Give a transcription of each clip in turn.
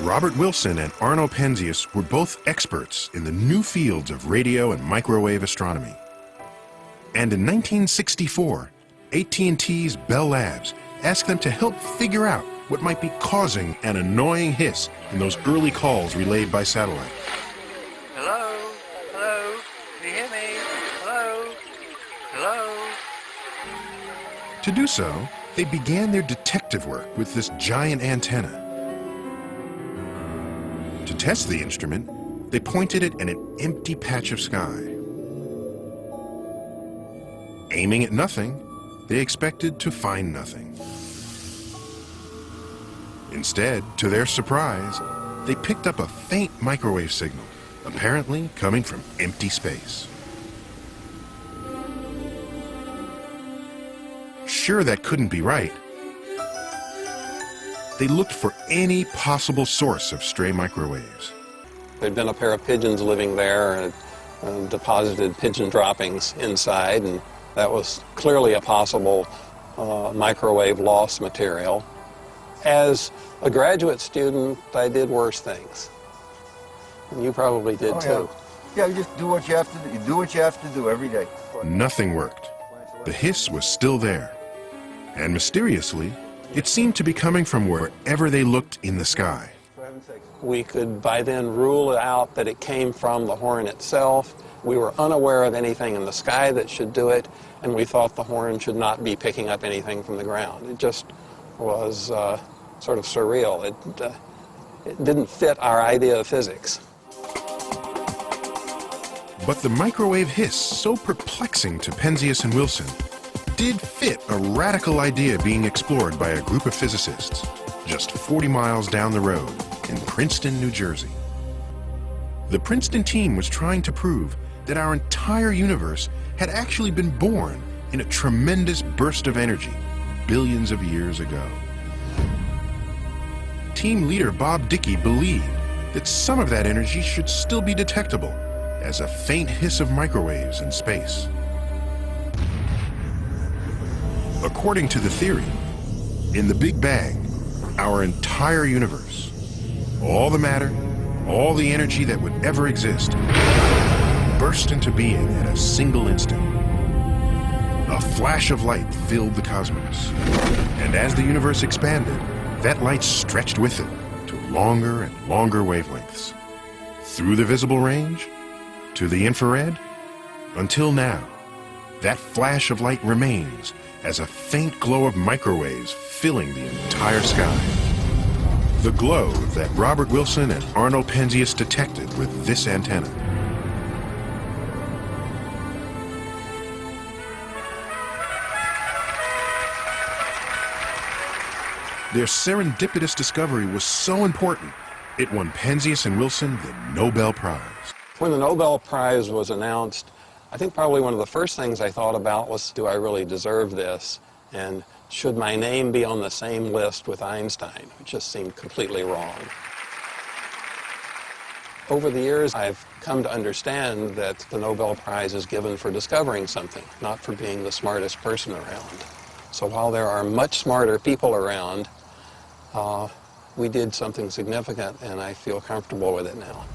Robert Wilson and Arno Penzias were both experts in the new fields of radio and microwave astronomy. And in 1964, AT&T's Bell Labs asked them to help figure out what might be causing an annoying hiss in those early calls relayed by satellite. Hello? Hello? Can you hear me? Hello? Hello? To do so, they began their detective work with this giant antenna. To test the instrument, they pointed it at an empty patch of sky. Aiming at nothing, they expected to find nothing. Instead, to their surprise, they picked up a faint microwave signal, apparently coming from empty space. Sure, that couldn't be right. They looked for any possible source of stray microwaves. There'd been a pair of pigeons living there and deposited pigeon droppings inside, and that was clearly a possible microwave loss material. As a graduate student, I did worse things. And you probably did too. Yeah, you just do what you have to do. You do what you have to do every day. Nothing worked. The hiss was still there. And mysteriously, it seemed to be coming from wherever they looked in the sky. We could by then rule out that it came from the horn itself. We were unaware of anything in the sky that should do it, and we thought the horn should not be picking up anything from the ground. It just was sort of surreal. It didn't fit our idea of physics. But the microwave hiss, so perplexing to Penzias and Wilson, did fit a radical idea being explored by a group of physicists just 40 miles down the road in Princeton, New Jersey. The Princeton team was trying to prove that our entire universe had actually been born in a tremendous burst of energy billions of years ago. Team leader Bob Dickey believed that some of that energy should still be detectable as a faint hiss of microwaves in space. According to the theory, in the Big Bang, our entire universe, all the matter, all the energy that would ever exist, burst into being at a single instant. A flash of light filled the cosmos, and as the universe expanded, that light stretched with it to longer and longer wavelengths, through the visible range, to the infrared, until now, that flash of light remains as a faint glow of microwaves filling the entire sky. The glow that Robert Wilson and Arno Penzias detected with this antenna. Their serendipitous discovery was so important, it won Penzias and Wilson the Nobel Prize. When the Nobel Prize was announced, I think probably one of the first things I thought about was, do I really deserve this? And should my name be on the same list with Einstein? It just seemed completely wrong. Over the years, I've come to understand that the Nobel Prize is given for discovering something, not for being the smartest person around. So while there are much smarter people around, we did something significant, and I feel comfortable with it now.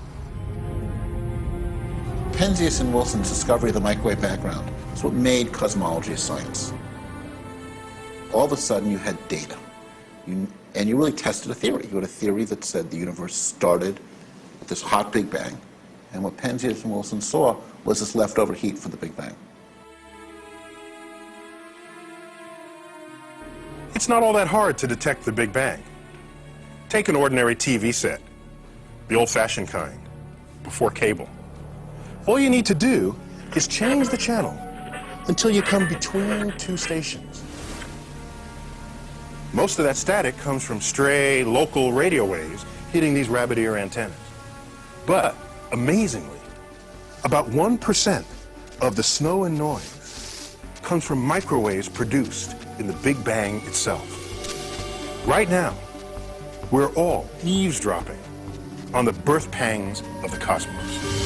Penzias and Wilson's discovery of the microwave background is what made cosmology a science. All of a sudden, you had data, and you really tested a theory. You had a theory that said the universe started with this hot Big Bang, and what Penzias and Wilson saw was this leftover heat from the Big Bang. It's not all that hard to detect the Big Bang. Take an ordinary TV set, the old-fashioned kind, before cable. All you need to do is change the channel until you come between two stations. Most of that static comes from stray local radio waves hitting these rabbit ear antennas. But amazingly, about 1% of the snow and noise comes from microwaves produced in the Big Bang itself. Right now, we're all eavesdropping on the birth pangs of the cosmos.